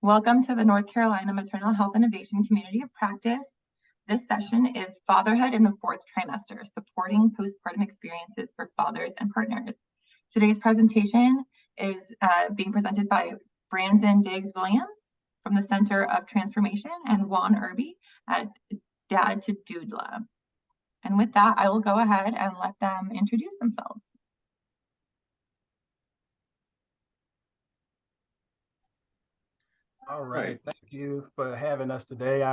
Welcome to the North Carolina Maternal Health Innovation Community of Practice. This session is Fatherhood in the Fourth Trimester, Supporting Postpartum Experiences for Fathers and Partners. Today's presentation is being presented by Brandon Diggs-Williams from the Center of Transformation and Juan Irby at Dad to Doula. And with that, I will go ahead and let them introduce themselves. All right, thank you for having us today.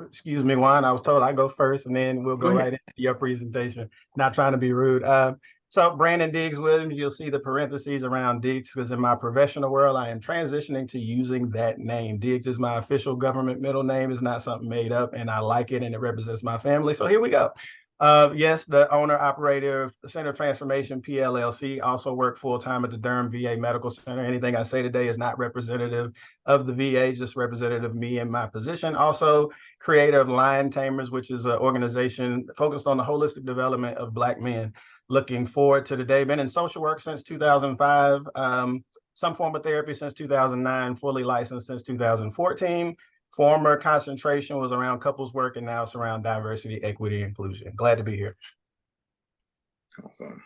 Excuse me, Juan, I was told I go first and then we'll go right into your presentation. Not trying to be rude. So Brandon Diggs-Williams, you'll see the parentheses around Diggs because in my professional world, I am transitioning to using that name. Diggs is my official government middle name. It's not something made up and I like it and it represents my family. So here we go. Yes, the owner operator of Center of Transformation, PLLC, also work full-time at the Durham VA Medical Center. Anything I say today is not representative of the VA, just representative of me and my position. Also creator of Lion Tamers, which is an organization focused on the holistic development of Black men. Looking forward to the day. Been in social work since 2005, some form of therapy since 2009, fully licensed since 2014. Former concentration was around couples work, and now it's around diversity, equity, inclusion. Glad to be here. Awesome.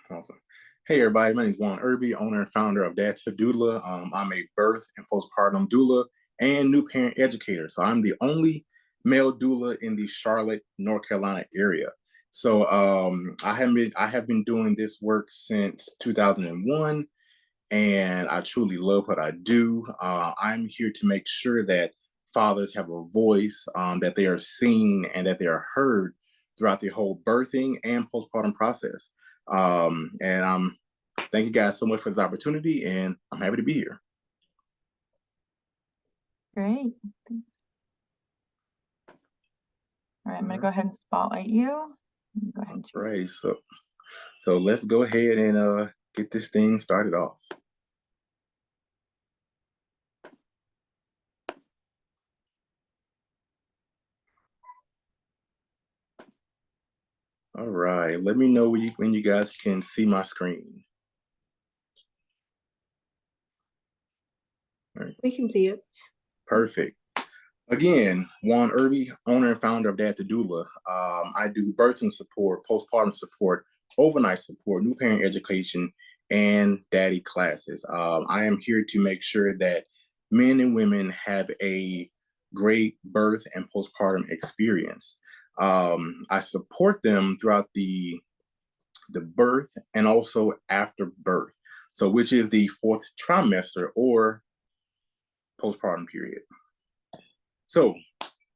Hey, everybody. My name is Juan Irby, owner and founder of Dad to Doula. I'm a birth and postpartum doula and new parent educator. So I'm the only male doula in the Charlotte, North Carolina area. So I have been doing this work since 2001, and I truly love what I do. I'm here to make sure that fathers have a voice, that they are seen and that they are heard throughout the whole birthing and postpartum process. Thank you guys so much for this opportunity, and I'm happy to be here. Great. Thanks. All right, I'm going to go ahead and spotlight you. Go ahead. All right, so let's go ahead and get this thing started off. All right, let me know when you guys can see my screen. All right. We can see it. Perfect. Again, Juan Irby, owner and founder of Dad to Doula. I do birthing support, postpartum support, overnight support, new parent education, and daddy classes. I am here to make sure that men and women have a great birth and postpartum experience. I support them throughout the birth and also after birth. So which is the fourth trimester or postpartum period. So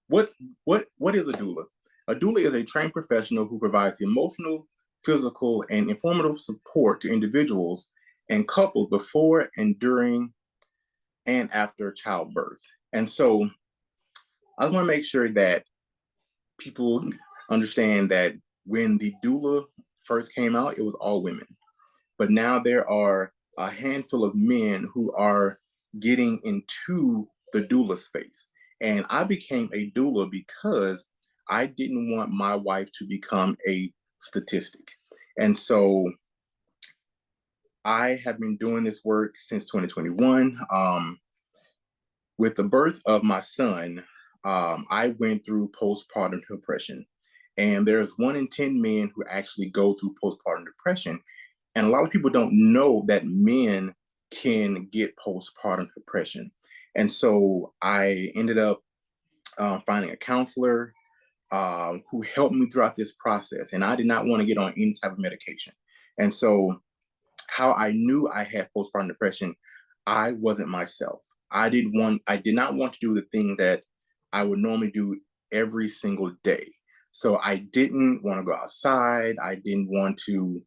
what is a doula? A doula is a trained professional who provides emotional, physical, and informative support to individuals and couples before and during and after childbirth. And so I want to make sure that people understand that when the doula first came out, it was all women. But now there are a handful of men who are getting into the doula space. And I became a doula because I didn't want my wife to become a statistic. And so I have been doing this work since 2021. With the birth of my son, I went through postpartum depression. And there's 1 in 10 men who actually go through postpartum depression. And a lot of people don't know that men can get postpartum depression. And so I ended up finding a counselor who helped me throughout this process. And I did not want to get on any type of medication. And so how I knew I had postpartum depression, I wasn't myself. I did not want to do the thing that I would normally do every single day. So I didn't want to go outside. I didn't want to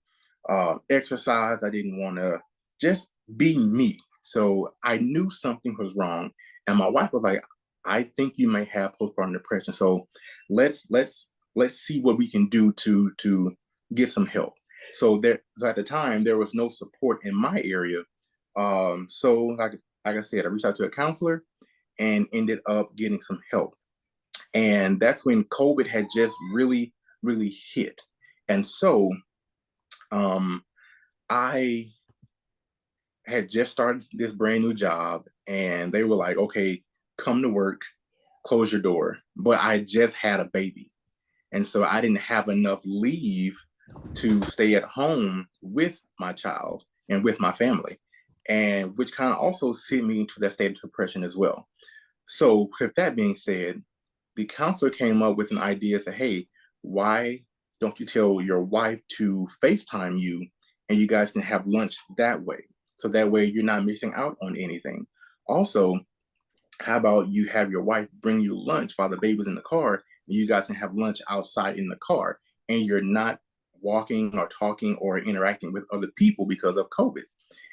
exercise. I didn't want to just be me. So I knew something was wrong. And my wife was like, I think you may have postpartum depression. So let's see what we can do to get some help. So at the time, there was no support in my area. So like I said, I reached out to a counselor and ended up getting some help. And that's when COVID had just really, really hit. And so I had just started this brand new job, and they were like, okay, come to work, close your door. But I just had a baby. And so I didn't have enough leave to stay at home with my child and with my family, and which kind of also sent me into that state of depression as well. So with that being said, the counselor came up with an idea, said, hey, why don't you tell your wife to FaceTime you and you guys can have lunch that way? So that way you're not missing out on anything. Also, how about you have your wife bring you lunch while the baby's in the car, and you guys can have lunch outside in the car, and you're not walking or talking or interacting with other people because of COVID.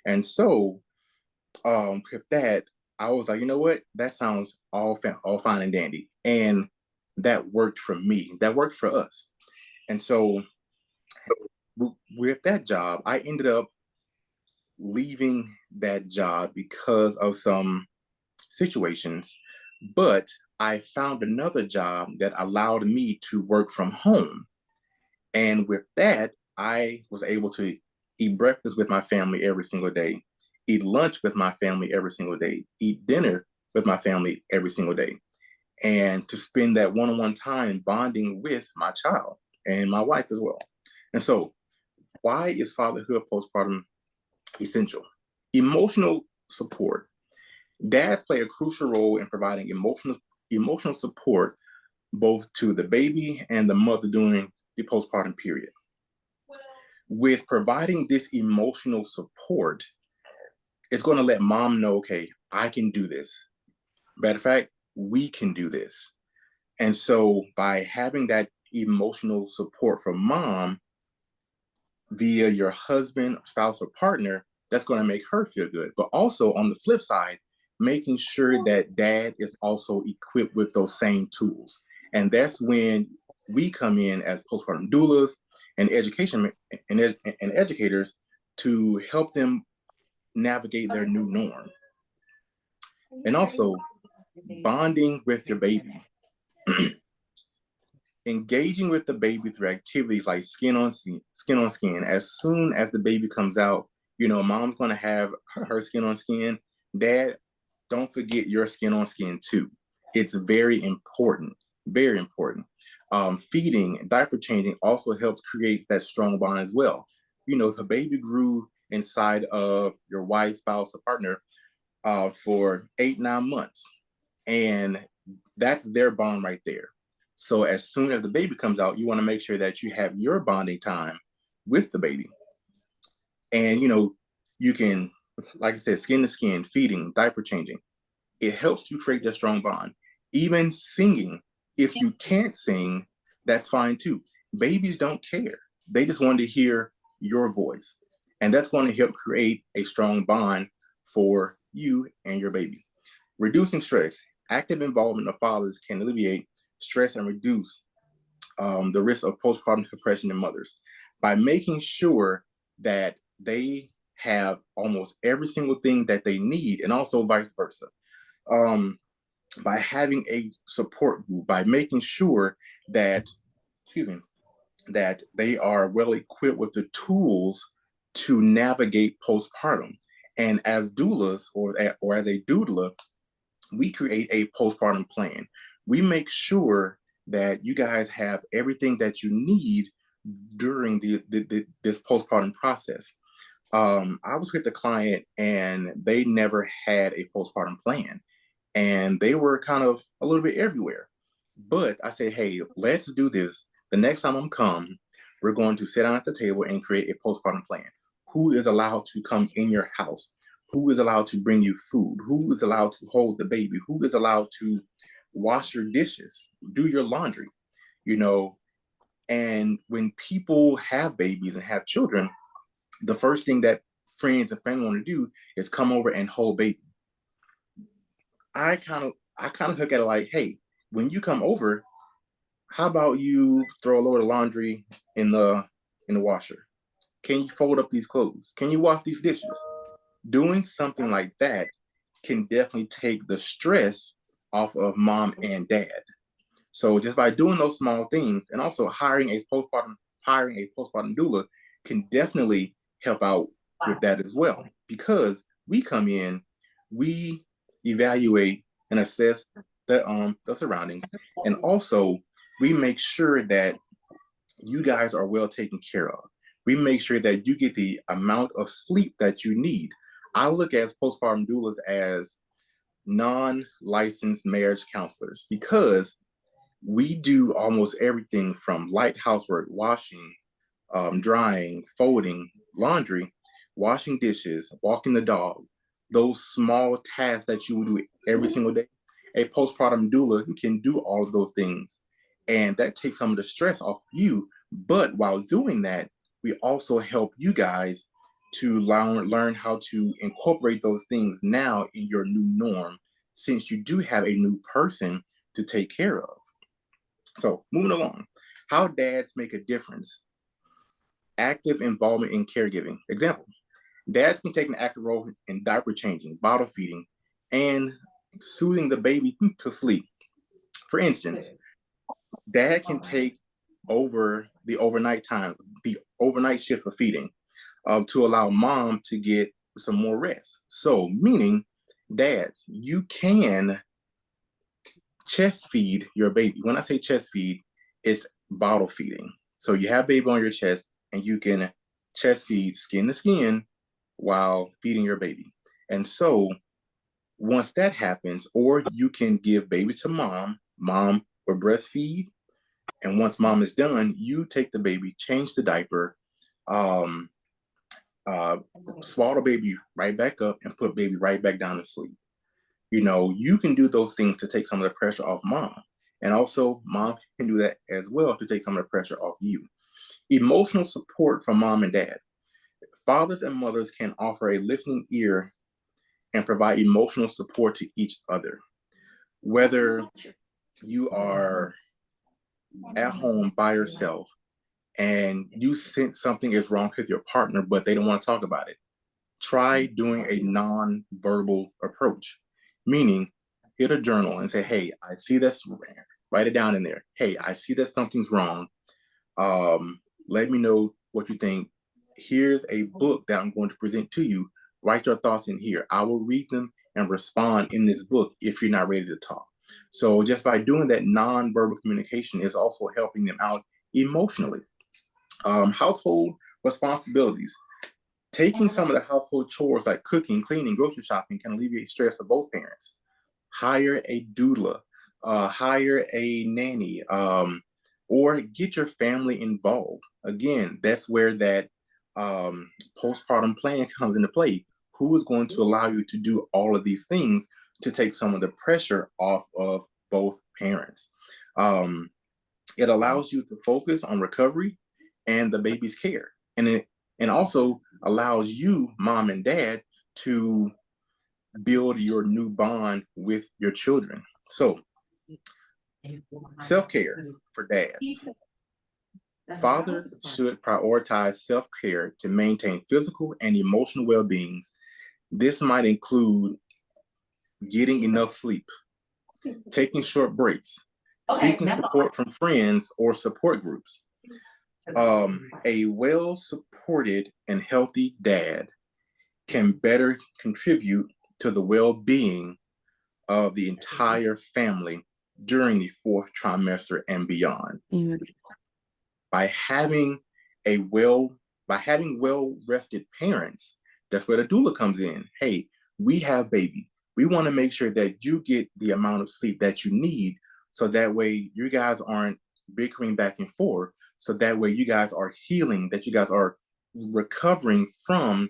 And so with that, I was like, you know what? That sounds all fine and dandy. And that worked for me. That worked for us. And so with that job, I ended up leaving that job because of some situations, but I found another job that allowed me to work from home. And with that, I was able to eat breakfast with my family every single day, eat lunch with my family every single day, eat dinner with my family every single day, and to spend that one-on-one time bonding with my child and my wife as well. And so, why is fatherhood postpartum essential? Emotional support. Dads play a crucial role in providing emotional support both to the baby and the mother during the postpartum period. With providing this emotional support, it's going to let mom know, okay, I can do this. Matter of fact, we can do this. And so by having that emotional support from mom via your husband, spouse, or partner, that's going to make her feel good. But also on the flip side, making sure that dad is also equipped with those same tools. And that's when we come in as postpartum doulas and and educators to help them navigate their new norm. And also bonding with your baby. Engaging with the baby through activities like skin on skin. As soon as the baby comes out, you know, mom's going to have her skin on skin. Dad, don't forget your skin on skin too. It's very important, very important. Feeding, diaper changing also helps create that strong bond as well. You know, the baby grew inside of your wife, spouse, or partner for 8-9 months, and that's their bond right there. So as soon as the baby comes out, you want to make sure that you have your bonding time with the baby. And, you know, you can, like I said, skin to skin, feeding, diaper changing. It helps you create that strong bond. Even singing, if you can't sing, that's fine too. Babies don't care. They just want to hear your voice. And that's going to help create a strong bond for you and your baby. Reducing stress. Active involvement of fathers can alleviate stress and reduce the risk of postpartum depression in mothers by making sure that they have almost every single thing that they need, and also vice versa. By having a support group, by making sure that, that they are well equipped with the tools to navigate postpartum. And as doulas or as a doula, we create a postpartum plan. We make sure that you guys have everything that you need during this postpartum process. I was with a client and they never had a postpartum plan, and they were kind of a little bit everywhere. But I said, hey, let's do this. The next time I'm come, we're going to sit down at the table and create a postpartum plan. Who is allowed to come in your house? Who is allowed to bring you food? Who is allowed to hold the baby? Who is allowed to wash your dishes, do your laundry, you know? And when people have babies and have children, the first thing that friends and family want to do is come over and hold baby. I kind of look at it like, hey, when you come over, how about you throw a load of laundry in the washer? Can you fold up these clothes? Can you wash these dishes? Doing something like that can definitely take the stress off of mom and dad. So just by doing those small things, and also hiring a postpartum doula can definitely help out with that as well. Because we come in, we evaluate and assess the surroundings. And also, we make sure that you guys are well taken care of. We make sure that you get the amount of sleep that you need. I look at postpartum doulas as non-licensed marriage counselors because we do almost everything from light housework, washing, drying, folding, laundry, washing dishes, walking the dog, those small tasks that you would do every single day. A postpartum doula can do all of those things. And that takes some of the stress off you. But while doing that, we also help you guys to learn how to incorporate those things now in your new norm, since you do have a new person to take care of. So moving along, how dads make a difference. Active involvement in caregiving. Example, dads can take an active role in diaper changing, bottle feeding, and soothing the baby to sleep. For instance, dad can take over the overnight time, the overnight shift of feeding, to allow mom to get some more rest. So meaning, dads, you can chest feed your baby. When I say chest feed, it's bottle feeding. So you have baby on your chest and you can chest feed skin to skin while feeding your baby. And so once that happens, or you can give baby to mom will breastfeed. And once mom is done, you take the baby, change the diaper, swaddle baby right back up and put baby right back down to sleep. You know, you can do those things to take some of the pressure off mom. And also mom can do that as well to take some of the pressure off you. Emotional support from mom and dad. Fathers and mothers can offer a listening ear and provide emotional support to each other. Whether you are at home by yourself and you sense something is wrong with your partner, but they don't want to talk about it, try doing a non-verbal approach, meaning get a journal and say, hey, I see this, write it down in there. Hey, I see that something's wrong. Let me know what you think. Here's a book that I'm going to present to you. Write your thoughts in here. I will read them and respond in this book if you're not ready to talk. So just by doing that non-verbal communication is also helping them out emotionally. Household responsibilities. Taking some of the household chores like cooking, cleaning, grocery shopping can alleviate stress for both parents. Hire a doula, hire a nanny, or get your family involved. Again, that's where that postpartum plan comes into play. Who is going to allow you to do all of these things to take some of the pressure off of both parents? It allows you to focus on recovery and the baby's care. And also allows you, mom and dad, to build your new bond with your children. So, self-care for dads. Fathers should prioritize self-care to maintain physical and emotional well-being. This might include getting enough sleep, taking short breaks, seeking support from friends or support groups. A well-supported and healthy dad can better contribute to the well-being of the entire family during the 4th trimester and beyond. By having well-rested parents, that's where the doula comes in. Hey, we have baby. We want to make sure that you get the amount of sleep that you need, so that way you guys aren't bickering back and forth. So that way you guys are healing, that you guys are recovering from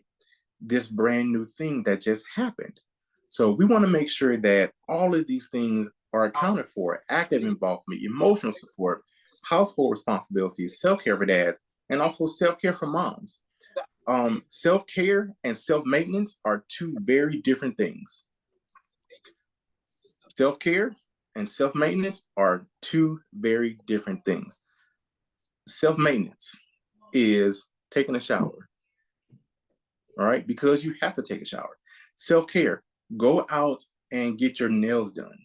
this brand new thing that just happened. So we want to make sure that all of these things are accounted for: active involvement, emotional support, household responsibilities, self-care for dads, and also self-care for moms. Self-care and self-maintenance are two very different things. Self-care and self-maintenance are two very different things. Self-maintenance is taking a shower, all right? Because you have to take a shower. Self-care, go out and get your nails done.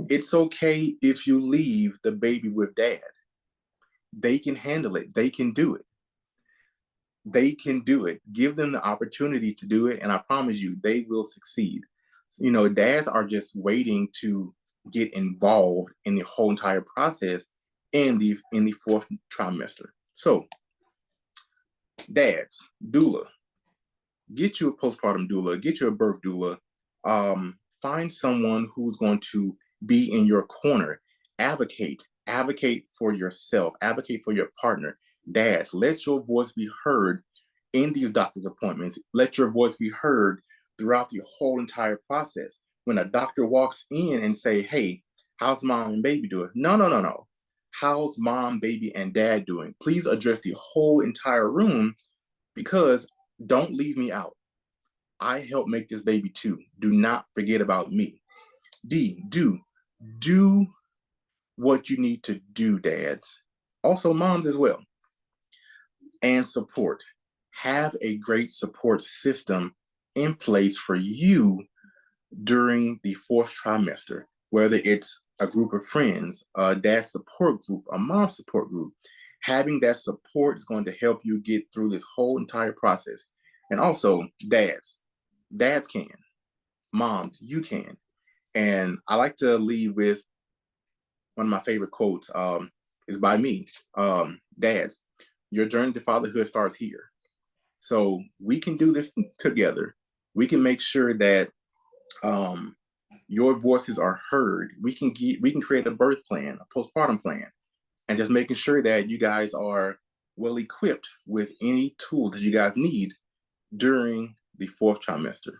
It's okay if you leave the baby with dad. They can handle it. They can do it. They can do it. Give them the opportunity to do it, and I promise you, they will succeed. You know, dads are just waiting to get involved in the whole entire process in the fourth trimester. So, dads, doula, get you a postpartum doula, get you a birth doula. Find someone who's going to be in your corner. Advocate for yourself, advocate for your partner. Dads, let your voice be heard in these doctor's appointments. Let your voice be heard throughout the whole entire process. When a doctor walks in and say, hey, how's mom and baby doing? No. How's mom, baby, and dad doing? Please address the whole entire room, because don't leave me out. I helped make this baby too. Do not forget about me. Do what you need to do, dads. Also moms as well. And support. Have a great support system in place for you during the fourth trimester, whether it's a group of friends, a dad support group, a mom support group. Having that support is going to help you get through this whole entire process. And also, dads can. Moms, you can. And I like to leave with one of my favorite quotes, is by me. Dads, your journey to fatherhood starts here. So we can do this together. We can make sure that your voices are heard. We can create a birth plan, a postpartum plan, and just making sure that you guys are well equipped with any tools that you guys need during the fourth trimester.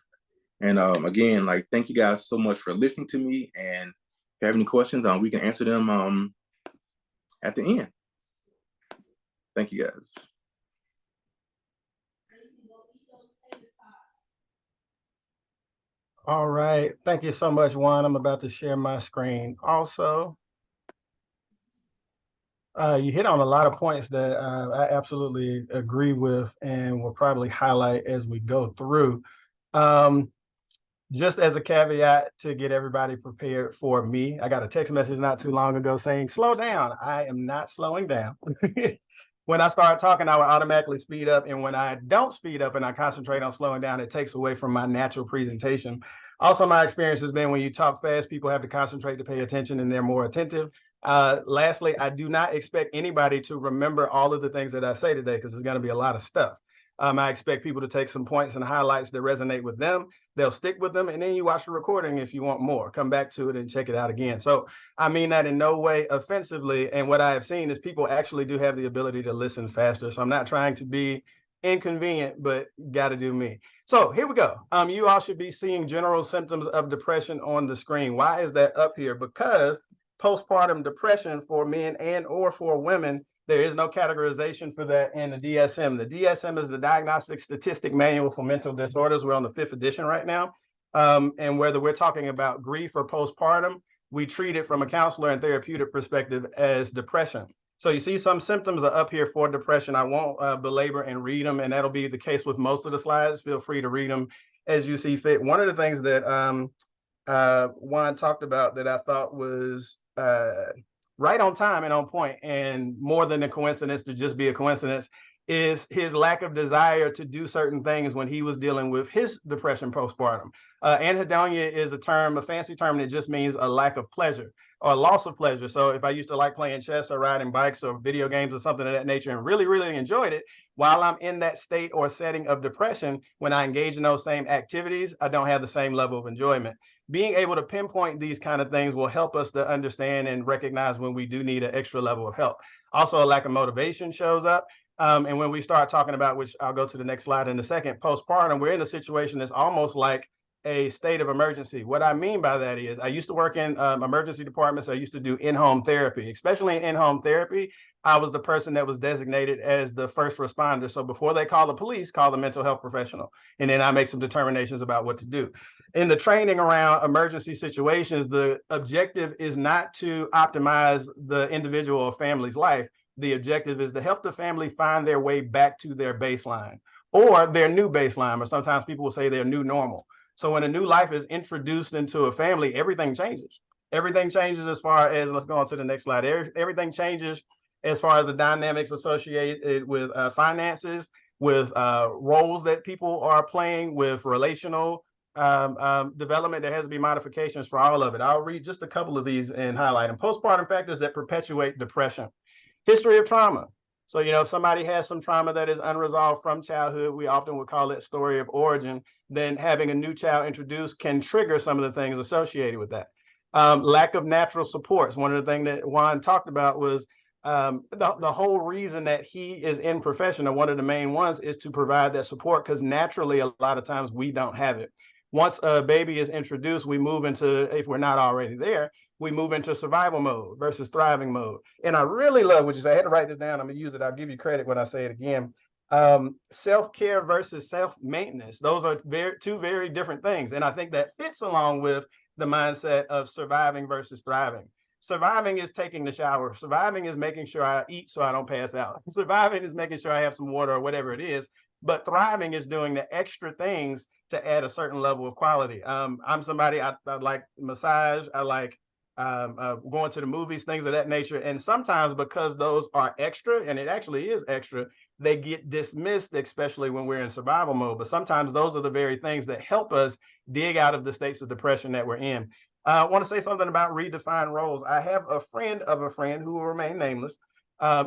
And again, like, thank you guys so much for listening to me. And if you have any questions, we can answer them at the end. Thank you guys. All right. Thank you so much, Juan. I'm about to share my screen also. You hit on a lot of points that I absolutely agree with and will probably highlight as we go through. Just as a caveat to get everybody prepared for me, I got a text message not too long ago saying, slow down. I am not slowing down. When I start talking, I will automatically speed up. And when I don't speed up and I concentrate on slowing down, it takes away from my natural presentation. Also, my experience has been when you talk fast, people have to concentrate to pay attention and they're more attentive. Lastly, I do not expect anybody to remember all of the things that I say today, because there's going to be a lot of stuff. I expect people to take some points and highlights that resonate with them. They'll stick with them, and then you watch the recording if you want more. Come back to it and check it out again. So I mean that in no way offensively. And what I have seen is people actually do have the ability to listen faster. So I'm not trying to be inconvenient, but got to do me. So here we go. You all should be seeing general symptoms of depression on the screen. Why is that up here? Because postpartum depression for men and or for women, there is no categorization for that in the DSM. The DSM is the Diagnostic Statistic Manual for Mental Disorders. We're on the 5th edition right now. And whether we're talking about grief or postpartum, we treat it from a counselor and therapeutic perspective as depression. So you see some symptoms are up here for depression. I won't belabor and read them, and that'll be the case with most of the slides. Feel free to read them as you see fit. One of the things that Juan talked about that I thought was right on time and on point, and more than a coincidence to just be a coincidence, is his lack of desire to do certain things when he was dealing with his depression postpartum. Anhedonia is a term, a fancy term that just means a lack of pleasure or a loss of pleasure. So if I used to like playing chess or riding bikes or video games or something of that nature and really, really enjoyed it, while I'm in that state or setting of depression, when I engage in those same activities, I don't have the same level of enjoyment. Being able to pinpoint these kind of things will help us to understand and recognize when we do need an extra level of help. Also, a lack of motivation shows up. And when we start talking about, which I'll go to the next slide in a second, postpartum, we're in a situation that's almost like a state of emergency. What I mean by that is I used to work in emergency departments. I used to do in-home therapy. Especially in in-home therapy, I was the person that was designated as the first responder. So before they call the police, call the mental health professional. And then I make some determinations about what to do. In the training around emergency situations, the objective is not to optimize the individual or family's life. The objective is to help the family find their way back to their baseline or their new baseline, or sometimes people will say their new normal. So when a new life is introduced into a family, everything changes. Everything changes as far as, let's go on to the next slide. Everything changes as far as the dynamics associated with finances, with roles that people are playing, with relational development, there has to be modifications for all of it. I'll read just a couple of these and highlight them. Postpartum factors that perpetuate depression. History of trauma. So, if somebody has some trauma that is unresolved from childhood, we often would call it story of origin, then having a new child introduced can trigger some of the things associated with that. Lack of natural supports. One of the things that Juan talked about was the whole reason that he is in profession, or one of the main ones, is to provide that support, because naturally, a lot of times we don't have it. Once a baby is introduced, we move into, if we're not already there, we move into survival mode versus thriving mode. And I really love what you say. I had to write this down. I'm going to use it. I'll give you credit when I say it again. Self-care versus self-maintenance. Those are two very different things. And I think that fits along with the mindset of surviving versus thriving. Surviving is taking the shower. Surviving is making sure I eat so I don't pass out. Surviving is making sure I have some water or whatever it is. But thriving is doing the extra things to add a certain level of quality. I'm somebody, I like massage. I like going to the movies, things of that nature. And sometimes, because those are extra, and it actually is extra, they get dismissed, especially when we're in survival mode. But sometimes those are the very things that help us dig out of the states of depression that we're in. I want to say something about redefined roles. I have a friend of a friend who will remain nameless,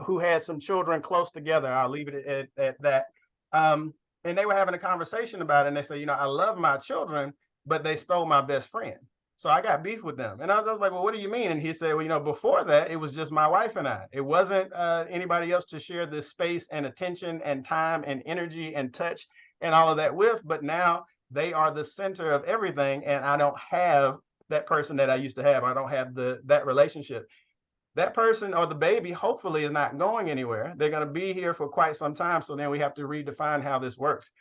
who had some children close together. I'll leave it at that. And they were having a conversation about it. And they said, I love my children, but they stole my best friend. So I got beef with them. And I was like, well, what do you mean? And he said, well, before that, it was just my wife and I. It wasn't anybody else to share this space and attention and time and energy and touch and all of that with. But now they are the center of everything. And I don't have that person that I used to have. I don't have that relationship. That person or the baby hopefully is not going anywhere. They're going to be here for quite some time. So then we have to redefine how this works.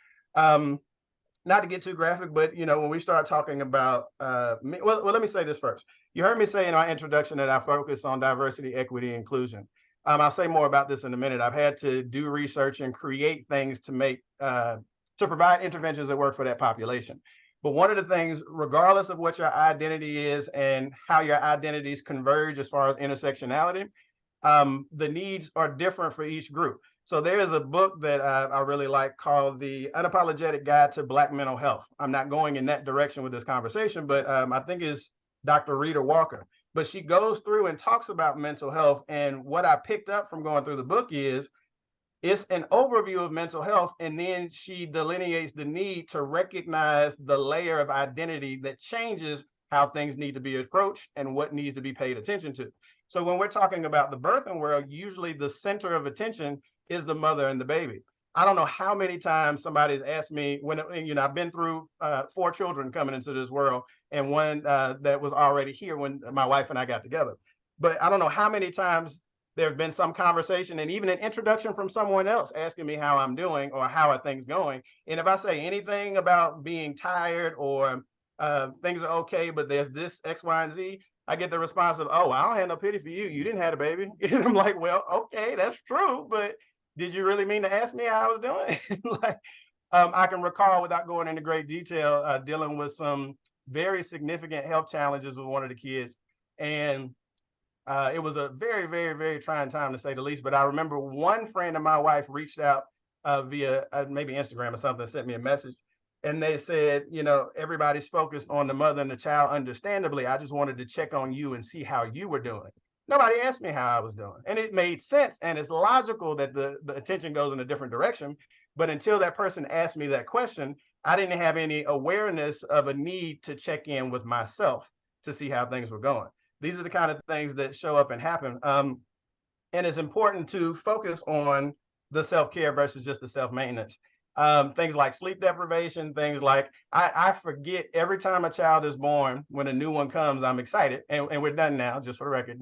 Not to get too graphic, but when we start talking about well, let me say this first. You heard me say in our introduction that I focus on diversity, equity, inclusion. I'll say more about this in a minute. I've had to do research and create things to provide interventions that work for that population. But one of the things, regardless of what your identity is and how your identities converge as far as intersectionality, the needs are different for each group. So there is a book that I really like called The Unapologetic Guide to Black Mental Health. I'm not going in that direction with this conversation, but I think it's Dr. Rita Walker. But she goes through and talks about mental health. And what I picked up from going through the book is it's an overview of mental health. And then she delineates the need to recognize the layer of identity that changes how things need to be approached and what needs to be paid attention to. So when we're talking about the birthing world, usually the center of attention is the mother and the baby. I don't know how many times somebody's asked me when, I've been through 4 children coming into this world, and one that was already here when my wife and I got together. But I don't know how many times there have been some conversation and even an introduction from someone else asking me how I'm doing or how are things going. And if I say anything about being tired or things are okay, but there's this X, Y, and Z, I get the response of, oh, I don't have no pity for you. You didn't have a baby. And I'm like, well, okay, that's true. But did you really mean to ask me how I was doing? I can recall, without going into great detail, dealing with some very significant health challenges with one of the kids. And it was a very, very, very trying time, to say the least. But I remember one friend of my wife reached out via maybe Instagram or something, sent me a message. And they said, everybody's focused on the mother and the child, understandably. I just wanted to check on you and see how you were doing. Nobody asked me how I was doing. And it made sense. And it's logical that the attention goes in a different direction. But until that person asked me that question, I didn't have any awareness of a need to check in with myself to see how things were going. These are the kind of things that show up and happen. And it's important to focus on the self-care versus just the self-maintenance. Things like sleep deprivation, things like, I forget every time a child is born. When a new one comes, I'm excited. And we're done now, just for the record.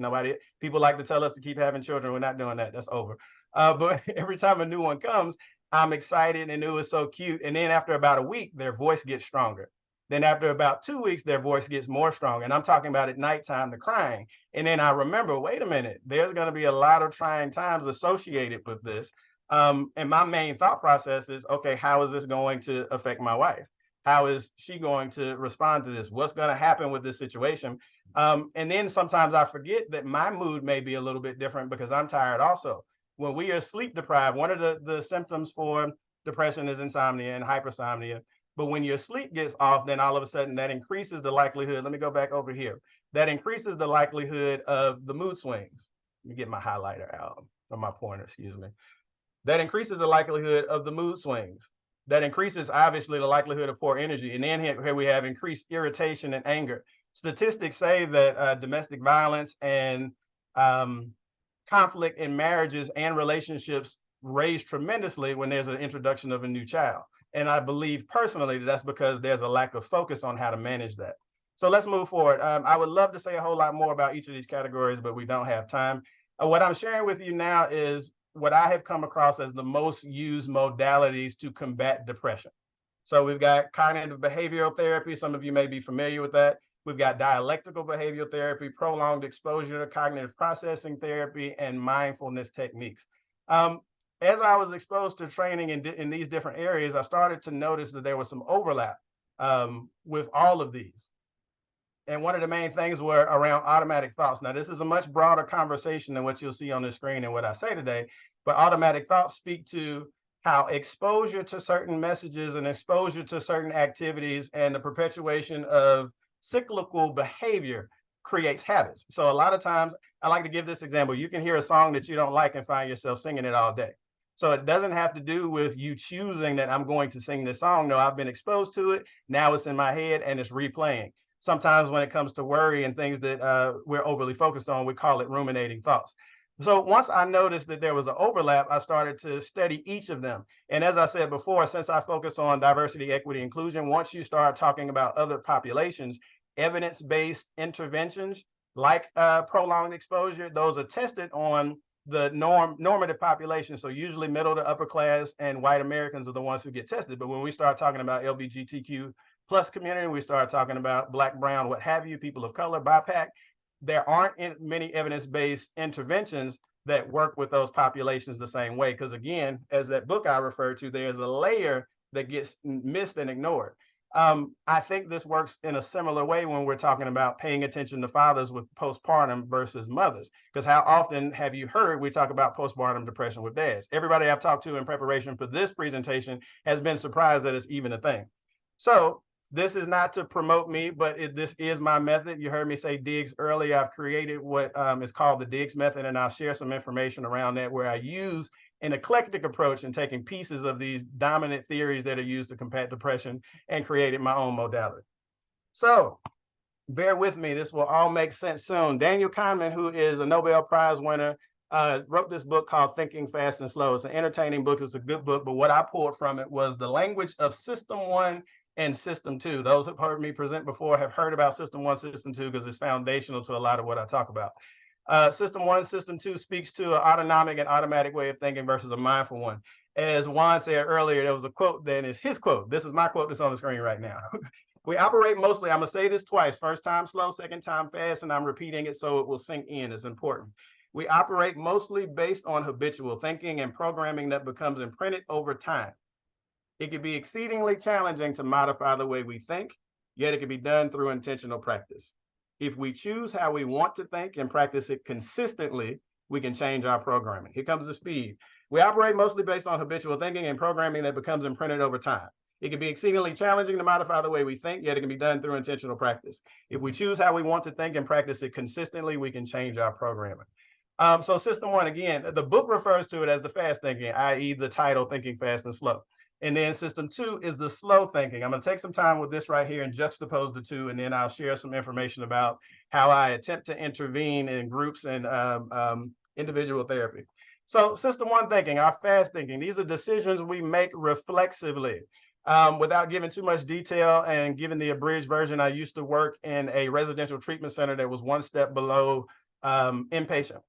People like to tell us to keep having children. We're not doing that. That's over. But every time a new one comes, I'm excited and it was so cute. And then after about a week, their voice gets stronger. Then after about 2 weeks, their voice gets more strong. And I'm talking about at nighttime, the crying. And then I remember, wait a minute, there's going to be a lot of trying times associated with this. And my main thought process is, okay, how is this going to affect my wife? How is she going to respond to this? What's going to happen with this situation? And then sometimes I forget that my mood may be a little bit different because I'm tired also. When we are sleep deprived, one of the symptoms for depression is insomnia and hypersomnia. But when your sleep gets off, then all of a sudden that increases the likelihood. Let me go back over here. That increases the likelihood of the mood swings. Let me get my highlighter out, or my pointer, excuse me. That increases the likelihood of the mood swings. That increases, obviously, the likelihood of poor energy. And then here we have increased irritation and anger. Statistics say that domestic violence and conflict in marriages and relationships raise tremendously when there's an introduction of a new child. And I believe personally that's because there's a lack of focus on how to manage that. So let's move forward. I would love to say a whole lot more about each of these categories, but we don't have time. What I'm sharing with you now is what I have come across as the most used modalities to combat depression. So we've got cognitive behavioral therapy. Some of you may be familiar with that. We've got dialectical behavioral therapy, prolonged exposure to cognitive processing therapy, and mindfulness techniques. As I was exposed to training in these different areas, I started to notice that there was some overlap with all of these. And one of the main things were around automatic thoughts. Now, this is a much broader conversation than what you'll see on the screen and what I say today, but automatic thoughts speak to how exposure to certain messages and exposure to certain activities and the perpetuation of cyclical behavior creates habits. So a lot of times, I like to give this example. You can hear a song that you don't like and find yourself singing it all day. So it doesn't have to do with you choosing that I'm going to sing this song. No, I've been exposed to it. Now it's in my head and it's replaying. Sometimes when it comes to worry and things that we're overly focused on, we call it ruminating thoughts. So once I noticed that there was an overlap, I started to study each of them. And as I said before, since I focus on diversity, equity, inclusion, once you start talking about other populations, evidence-based interventions like prolonged exposure, those are tested on the normative population. So usually middle to upper class and white Americans are the ones who get tested. But when we start talking about LGBTQ plus community, we start talking about Black, brown, what have you, people of color, BIPOC, there aren't many evidence-based interventions that work with those populations the same way. Because again, as that book I referred to, there's a layer that gets missed and ignored. I think this works in a similar way when we're talking about paying attention to fathers with postpartum versus mothers. Because how often have you heard we talk about postpartum depression with dads? Everybody I've talked to in preparation for this presentation has been surprised that it's even a thing. So this is not to promote me, but this is my method. You heard me say DIGS earlier. I've created what is called the DIGS method, and I'll share some information around that where I use an eclectic approach in taking pieces of these dominant theories that are used to combat depression and created my own modality. So bear with me. This will all make sense soon. Daniel Kahneman, who is a Nobel Prize winner, wrote this book called Thinking Fast and Slow. It's an entertaining book. It's a good book, but what I pulled from it was the language of System 1 and System 2. Those who've heard me present before have heard about System 1, System 2, because it's foundational to a lot of what I talk about. System 1, System 2 speaks to an autonomic and automatic way of thinking versus a mindful one. As Juan said earlier, there was a quote that is his quote. This is my quote that's on the screen right now. We operate mostly, I'm going to say this twice, first time slow, second time fast, and I'm repeating it so it will sink in. It's important. We operate mostly based on habitual thinking and programming that becomes imprinted over time. It can be exceedingly challenging to modify the way we think, yet it can be done through intentional practice. If we choose how we want to think and practice it consistently, we can change our programming. Here comes the speed. We operate mostly based on habitual thinking and programming that becomes imprinted over time. It can be exceedingly challenging to modify the way we think, yet it can be done through intentional practice. If we choose how we want to think and practice it consistently, we can change our programming. So System 1, again, the book refers to it as the fast thinking, i.e. the title, Thinking Fast and Slow. And then System 2 is the slow thinking. I'm going to take some time with this right here and juxtapose the two, and then I'll share some information about how I attempt to intervene in groups and individual therapy. So System 1 thinking, our fast thinking, these are decisions we make reflexively. Without giving too much detail and giving the abridged version, I used to work in a residential treatment center that was one step below detention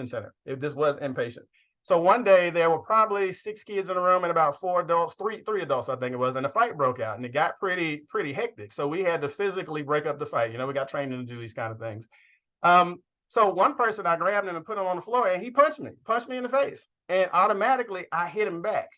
center. If this was inpatient. So one day there were probably 6 kids in the room and about 4 adults, three adults, I think it was, and a fight broke out and it got pretty hectic. So we had to physically break up the fight. You know, we got training to do these kind of things. So one person, I grabbed him and put him on the floor and he punched me in the face. And automatically I hit him back.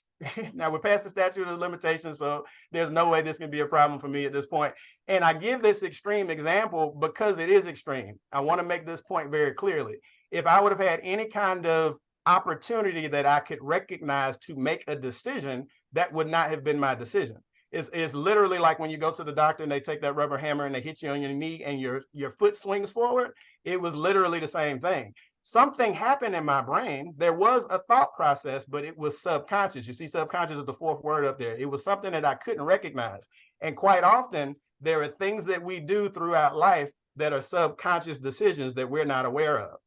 Now we're past the statute of limitations, so there's no way this can be a problem for me at this point. And I give this extreme example because it is extreme. I want to make this point very clearly. If I would have had any kind of opportunity that I could recognize to make a decision, that would not have been my decision. It's literally like when you go to the doctor and they take that rubber hammer and they hit you on your knee and your foot swings forward. It was literally the same thing. Something happened in my brain. There was a thought process, but it was subconscious. You see, subconscious is the fourth word up there. It was something that I couldn't recognize. And quite often, there are things that we do throughout life that are subconscious decisions that we're not aware of.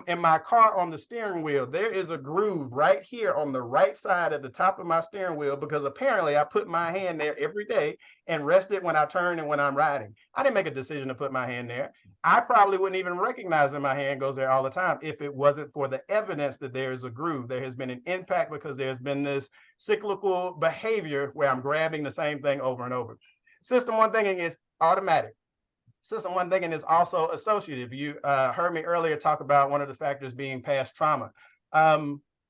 In my car, on the steering wheel, there is a groove right here on the right side at the top of my steering wheel because apparently I put my hand there every day and rest it when I turn and when I'm riding. I didn't make a decision to put my hand there. I probably wouldn't even recognize that my hand goes there all the time if it wasn't for the evidence that there is a groove. There has been an impact because there's been this cyclical behavior where I'm grabbing the same thing over and over. System one thinking is automatic. System one thinking is also associative. You heard me earlier talk about one of the factors being past trauma.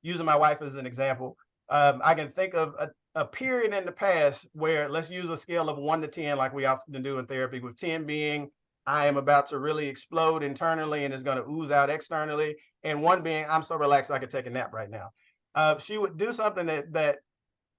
Using my wife as an example, I can think of a period in the past where, let's use a scale of 1 to 10 like we often do in therapy, with 10 being I am about to really explode internally and it's going to ooze out externally, and 1 being I'm so relaxed I could take a nap right now. She would do something that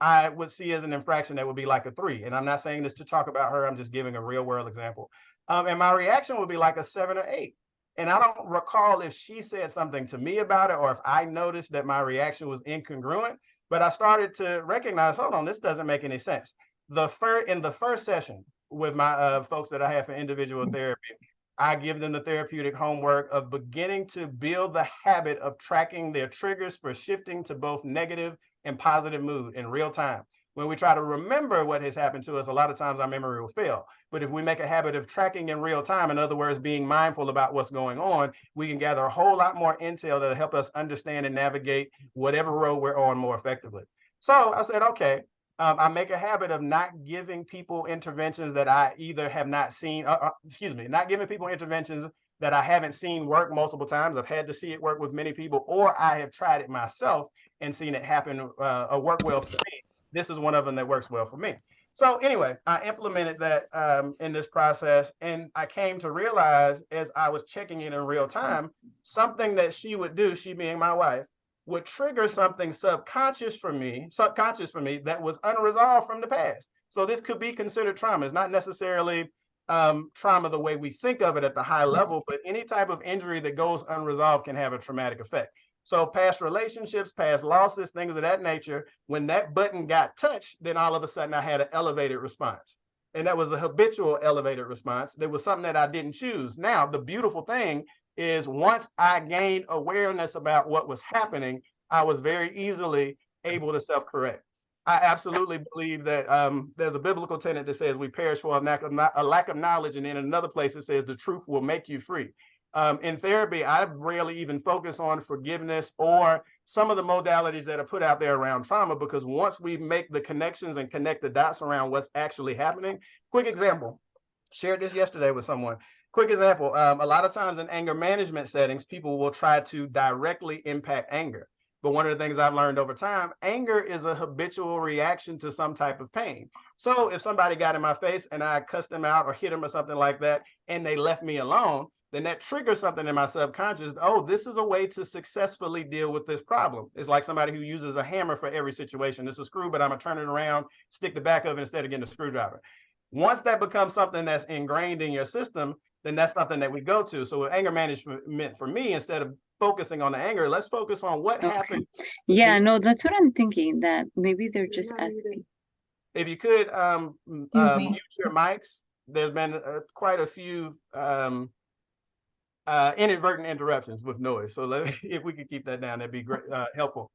I would see as an infraction that would be like a 3. And I'm not saying this to talk about her, I'm just giving a real world example. And my reaction would be like a 7 or 8. And I don't recall if she said something to me about it or if I noticed that my reaction was incongruent, but I started to recognize, hold on, this doesn't make any sense. In the first session with my folks that I have for individual therapy, I give them the therapeutic homework of beginning to build the habit of tracking their triggers for shifting to both negative and positive mood in real time. When we try to remember what has happened to us, a lot of times our memory will fail. But if we make a habit of tracking in real time, in other words, being mindful about what's going on, we can gather a whole lot more intel that'll help us understand and navigate whatever road we're on more effectively. So I said, okay, I make a habit of not giving people interventions that I either have not seen, not giving people interventions that I haven't seen work multiple times. I've had to see it work with many people, or I have tried it myself and seen it happen or work well for me. This is one of them that works well for me. So anyway, I implemented that in this process, and I came to realize as I was checking it in real time, something that she would do, she being my wife, would trigger something subconscious for me that was unresolved from the past. So this could be considered trauma. It's not necessarily trauma the way we think of it at the high level, but any type of injury that goes unresolved can have a traumatic effect. So past relationships, past losses, things of that nature, when that button got touched, then all of a sudden I had an elevated response. And that was a habitual elevated response. There was something that I didn't choose. Now, the beautiful thing is once I gained awareness about what was happening, I was very easily able to self-correct. I absolutely believe that there's a biblical tenet that says we perish for a lack of knowledge, and in another place it says the truth will make you free. In therapy, I rarely even focus on forgiveness or some of the modalities that are put out there around trauma, because once we make the connections and connect the dots around what's actually happening. Quick example, shared this yesterday with someone. Quick example, a lot of times in anger management settings, people will try to directly impact anger. But one of the things I've learned over time, anger is a habitual reaction to some type of pain. So if somebody got in my face and I cussed them out or hit them or something like that, and they left me alone, then that triggers something in my subconscious. Oh, this is a way to successfully deal with this problem. It's like somebody who uses a hammer for every situation. It's a screw, but I'm gonna turn it around, stick the back of it instead of getting a screwdriver. Once that becomes something that's ingrained in your system, then that's something that we go to. So with anger management for me, instead of focusing on the anger, let's focus on what happened. Yeah, no, that's what I'm thinking, that maybe they're just asking. If you could mute your mics, there's been quite a few inadvertent interruptions with noise. So if we could keep that down, that'd be great, helpful.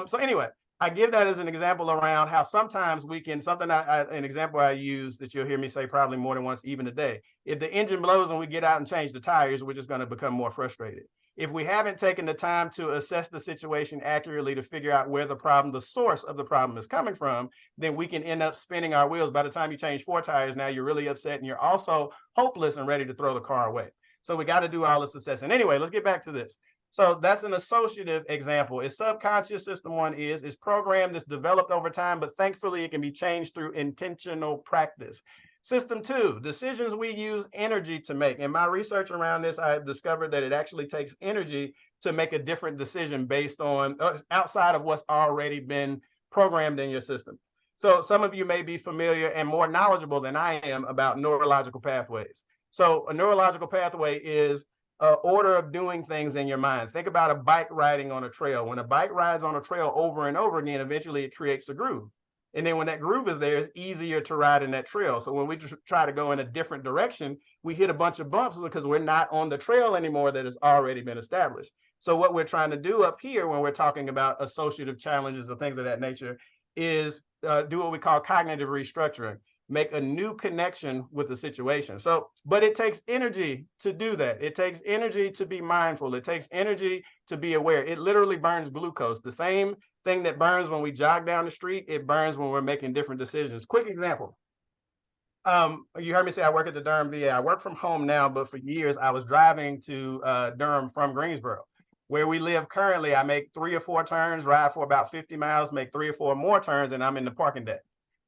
So anyway, I give that as an example around how sometimes we can, an example I use that you'll hear me say probably more than once even today. If the engine blows and we get out and change the tires, we're just going to become more frustrated. If we haven't taken the time to assess the situation accurately to figure out where the source of the problem is coming from, then we can end up spinning our wheels. By the time you change 4 tires, now you're really upset and you're also hopeless and ready to throw the car away. So we got to do all this assessing. Anyway, let's get back to this. So that's an associative example. It's subconscious. System 1 is programmed, it's developed over time, but thankfully it can be changed through intentional practice. System 2, decisions we use energy to make. In my research around this, I have discovered that it actually takes energy to make a different decision based on outside of what's already been programmed in your system. So some of you may be familiar and more knowledgeable than I am about neurological pathways. So a neurological pathway is an order of doing things in your mind. Think about a bike riding on a trail. When a bike rides on a trail over and over again, eventually it creates a groove. And then when that groove is there, it's easier to ride in that trail. So when we just try to go in a different direction, we hit a bunch of bumps because we're not on the trail anymore that has already been established. So what we're trying to do up here when we're talking about associative challenges or things of that nature is do what we call cognitive restructuring, make a new connection with the situation. So, but it takes energy to do that. It takes energy to be mindful. It takes energy to be aware. It literally burns glucose. The same thing that burns when we jog down the street, it burns when we're making different decisions. Quick example. You heard me say I work at the Durham VA. I work from home now, but for years I was driving to Durham from Greensboro. Where we live currently, I make 3 or 4 turns, ride for about 50 miles, make 3 or 4 more turns, and I'm in the parking deck.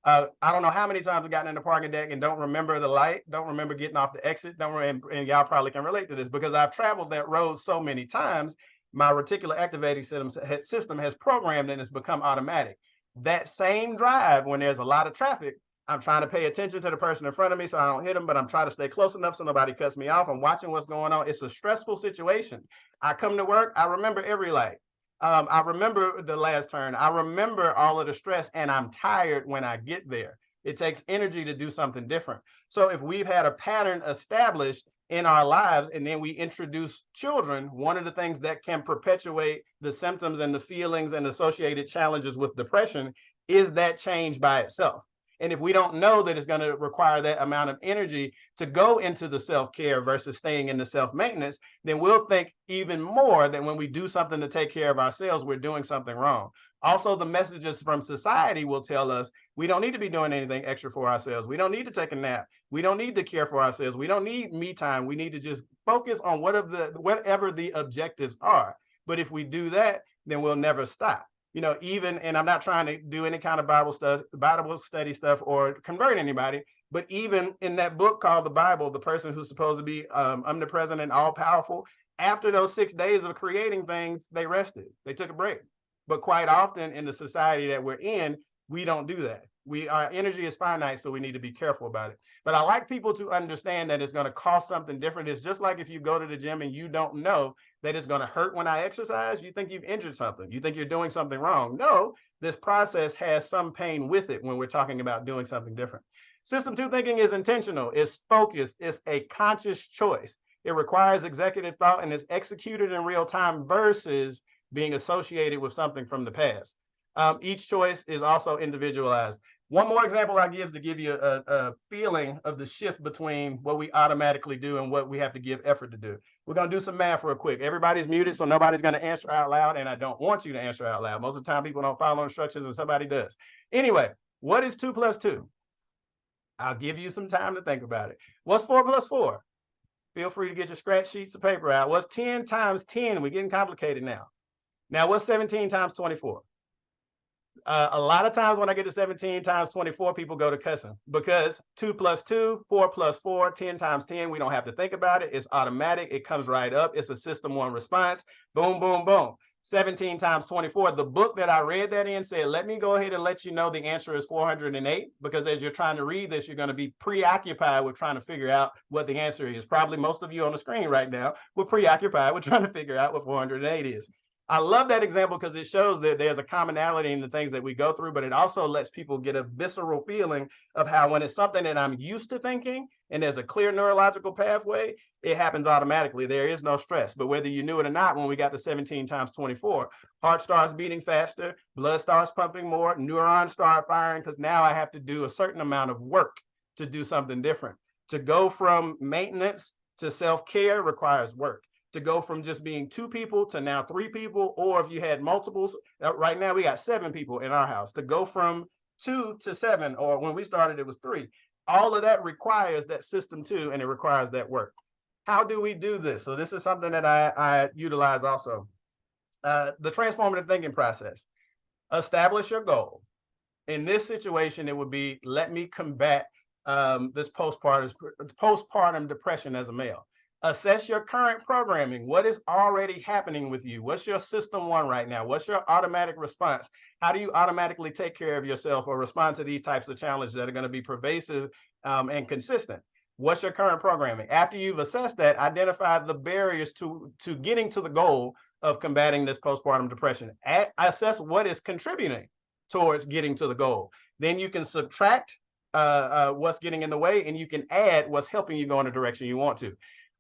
I don't know how many times I've gotten in the parking deck and don't remember the light, don't remember getting off the exit, and y'all probably can relate to this because I've traveled that road so many times, my reticular activating system has programmed and it's become automatic. That same drive, when there's a lot of traffic, I'm trying to pay attention to the person in front of me so I don't hit them, but I'm trying to stay close enough so nobody cuts me off. I'm watching what's going on. It's a stressful situation. I come to work, I remember every light. I remember the last turn. I remember all of the stress, and I'm tired when I get there. It takes energy to do something different. So if we've had a pattern established in our lives and then we introduce children, one of the things that can perpetuate the symptoms and the feelings and associated challenges with depression is that change by itself. And if we don't know that it's going to require that amount of energy to go into the self-care versus staying in the self-maintenance, then we'll think even more that when we do something to take care of ourselves, we're doing something wrong. Also, the messages from society will tell us we don't need to be doing anything extra for ourselves. We don't need to take a nap. We don't need to care for ourselves. We don't need me time. We need to just focus on whatever the objectives are. But if we do that, then we'll never stop. You know, even, and I'm not trying to do any kind of Bible study stuff or convert anybody, but even in that book called the Bible, the person who's supposed to be omnipresent and all powerful, after those 6 days of creating things, they rested. They took a break. But quite often in the society that we're in, we don't do that. Our energy is finite, so we need to be careful about it. But I like people to understand that it's going to cost something different. It's just like if you go to the gym and you don't know that it's going to hurt when I exercise, you think you've injured something. You think you're doing something wrong. No, this process has some pain with it when we're talking about doing something different. System 2 thinking is intentional. It's focused. It's a conscious choice. It requires executive thought and is executed in real time versus being associated with something from the past. Each choice is also individualized. One more example I give to give you a feeling of the shift between what we automatically do and what we have to give effort to do. We're going to do some math real quick. Everybody's muted, so nobody's going to answer out loud, and I don't want you to answer out loud. Most of the time, people don't follow instructions, and somebody does. Anyway, what is 2 plus 2? I'll give you some time to think about it. What's 4 plus 4? Feel free to get your scratch sheets of paper out. What's 10 times 10? We're getting complicated now. Now, what's 17 times 24? A lot of times when I get to 17 times 24, people go to cussing because 2 plus 2, 4 plus 4, 10 times 10, we don't have to think about it. It's automatic. It comes right up. It's a system 1 response. Boom, boom, boom. 17 times 24. The book that I read that in said, let me go ahead and let you know the answer is 408, because as you're trying to read this, you're going to be preoccupied with trying to figure out what the answer is. Probably most of you on the screen right now were preoccupied with trying to figure out what 408 is. I love that example because it shows that there's a commonality in the things that we go through, but it also lets people get a visceral feeling of how when it's something that I'm used to thinking and there's a clear neurological pathway, it happens automatically. There is no stress. But whether you knew it or not, when we got to 17 times 24, heart starts beating faster, blood starts pumping more, neurons start firing, because now I have to do a certain amount of work to do something different. To go from maintenance to self-care requires work. To go from just being 2 people to now 3 people, or if you had multiples, right now we got 7 people in our house. To go from 2 to 7, or when we started, it was 3. All of that requires that system 2, and it requires that work. How do we do this? So this is something that I utilize also. The transformative thinking process. Establish your goal. In this situation, it would be, let me combat this postpartum depression as a male. Assess your current programming. What is already happening with you? What's your system one right now? What's your automatic response? How do you automatically take care of yourself or respond to these types of challenges that are going to be pervasive and consistent? What's your current programming? After you've assessed that, identify the barriers to getting to the goal of combating this postpartum depression. Assess what is contributing towards getting to the goal. Then you can subtract what's getting in the way, and you can add what's helping you go in the direction you want to.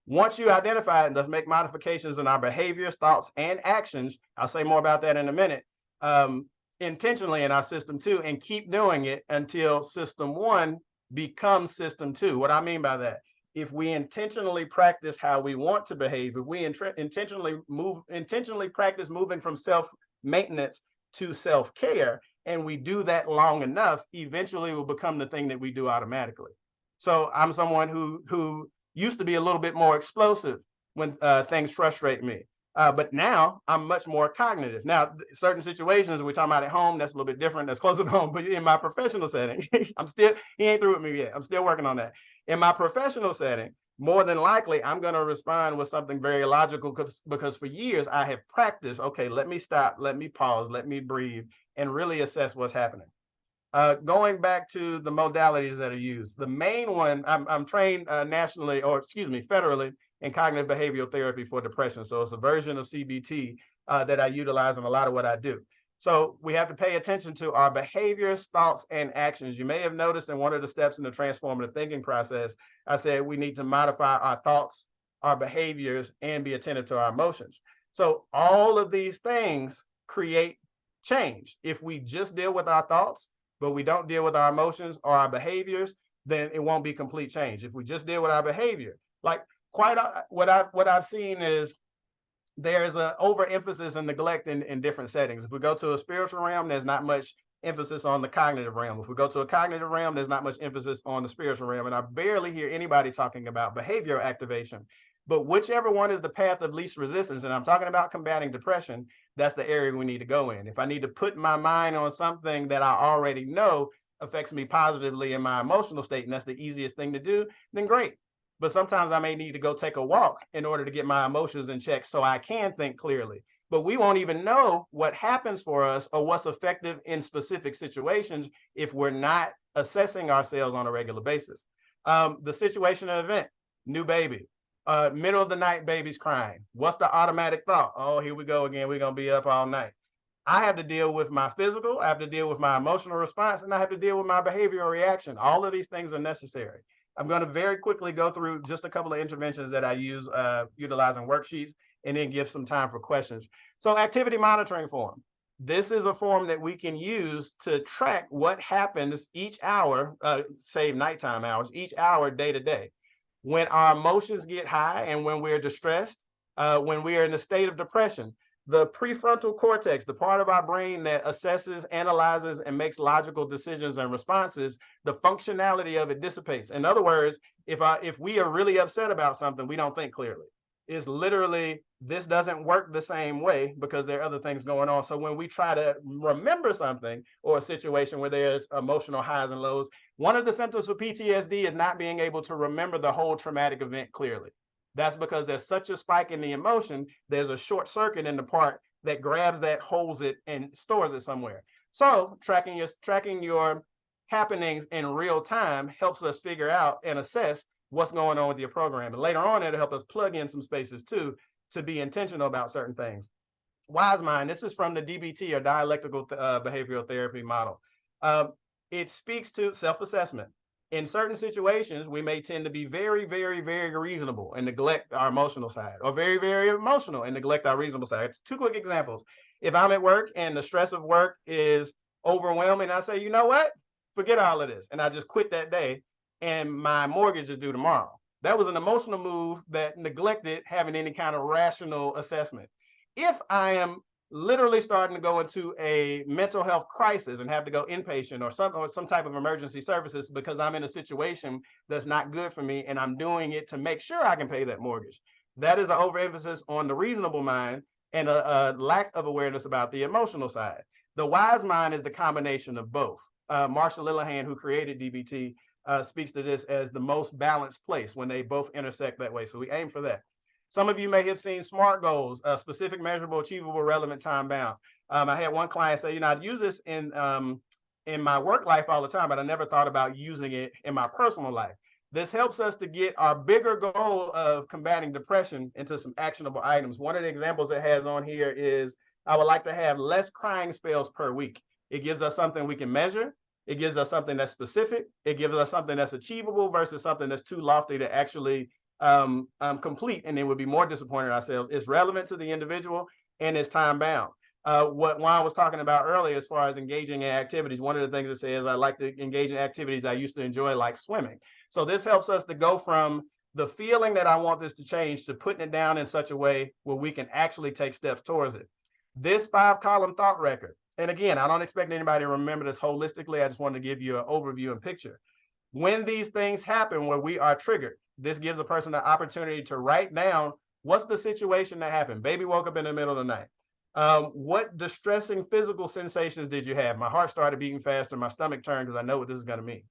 Once you identify it, let's make modifications in our behaviors, thoughts, and actions. I'll say more about that in a minute. Intentionally in our system two, and keep doing it until system one becomes system two. What I mean by that, if we intentionally practice how we want to behave, if we intentionally practice moving from self-maintenance to self-care, and we do that long enough, eventually it will become the thing that we do automatically. So I'm someone who used to be a little bit more explosive when things frustrate me. But now I'm much more cognitive. Now, certain situations we're talking about at home, that's a little bit different. That's closer to home. But in my professional setting, he ain't through with me yet. I'm still working on that. In my professional setting, more than likely, I'm going to respond with something very logical because for years I have practiced, okay, let me stop, let me pause, let me breathe, and really assess what's happening. Going back to the modalities that are used, the main one, I'm trained nationally, or excuse me, federally in cognitive behavioral therapy for depression. So it's a version of CBT that I utilize in a lot of what I do. So we have to pay attention to our behaviors, thoughts, and actions. You may have noticed in one of the steps in the transformative thinking process, I said we need to modify our thoughts, our behaviors, and be attentive to our emotions. So all of these things create change. If we just deal with our thoughts, but we don't deal with our emotions or our behaviors, then it won't be complete change. If we just deal with our behavior, like what I've seen is there's an overemphasis and neglect in different settings. If we go to a spiritual realm, there's not much emphasis on the cognitive realm. If we go to a cognitive realm, there's not much emphasis on the spiritual realm. And I barely hear anybody talking about behavioral activation. But whichever one is the path of least resistance, and I'm talking about combating depression, that's the area we need to go in. If I need to put my mind on something that I already know affects me positively in my emotional state, and that's the easiest thing to do, then great. But sometimes I may need to go take a walk in order to get my emotions in check so I can think clearly. But we won't even know what happens for us or what's effective in specific situations if we're not assessing ourselves on a regular basis. The situation or event, new baby. Middle of the night, baby's crying. What's the automatic thought? Oh, here we go again. We're going to be up all night. I have to deal with my physical, I have to deal with my emotional response, and I have to deal with my behavioral reaction. All of these things are necessary. I'm going to very quickly go through just a couple of interventions that I use utilizing worksheets, and then give some time for questions. So activity monitoring form. This is a form that we can use to track what happens each hour, save nighttime hours, each hour, day to day. When our emotions get high and when we're distressed, when we are in a state of depression, the prefrontal cortex, the part of our brain that assesses, analyzes, and makes logical decisions and responses, the functionality of it dissipates. In other words, if we are really upset about something, we don't think clearly. It's literally, this doesn't work the same way because there are other things going on. So when we try to remember something or a situation where there's emotional highs and lows, one of the symptoms for PTSD is not being able to remember the whole traumatic event clearly. That's because there's such a spike in the emotion, there's a short circuit in the part that grabs that, holds it, and stores it somewhere. So tracking your happenings in real time helps us figure out and assess what's going on with your program. And later on, it'll help us plug in some spaces too, to be intentional about certain things. Wise mind, this is from the DBT, or dialectical behavioral therapy model. It speaks to self-assessment. In certain situations, we may tend to be very, very, very reasonable and neglect our emotional side, or very, very emotional and neglect our reasonable side. Two quick examples. If I'm at work and the stress of work is overwhelming, I say, you know what? Forget all of this. And I just quit that day, and my mortgage is due tomorrow. That was an emotional move that neglected having any kind of rational assessment. If I am literally starting to go into a mental health crisis and have to go inpatient or some type of emergency services because I'm in a situation that's not good for me, and I'm doing it to make sure I can pay that mortgage, that is an overemphasis on the reasonable mind and a lack of awareness about the emotional side. The wise mind is the combination of both. Marshall Linehan, who created DBT, speaks to this as the most balanced place when they both intersect that way. So we aim for that. Some of you may have seen SMART goals, specific, measurable, achievable, relevant, time bound. I had one client say, I'd use this in my work life all the time, but I never thought about using it in my personal life. This helps us to get our bigger goal of combating depression into some actionable items. One of the examples it has on here is, I would like to have less crying spells per week. It gives us something we can measure. It gives us something that's specific. It gives us something that's achievable versus something that's too lofty to actually complete, and then would be more disappointed in ourselves. It's relevant to the individual, and it's time bound. What Juan was talking about earlier, as far as engaging in activities, one of the things it says, I like to engage in activities I used to enjoy, like swimming. So this helps us to go from the feeling that I want this to change to putting it down in such a way where we can actually take steps towards it. This 5-column thought record, and again, I don't expect anybody to remember this holistically. I just wanted to give you an overview and picture. When these things happen where we are triggered, this gives a person the opportunity to write down, what's the situation that happened? Baby woke up in the middle of the night. What distressing physical sensations did you have? My heart started beating faster, my stomach turned because I know what this is going to mean.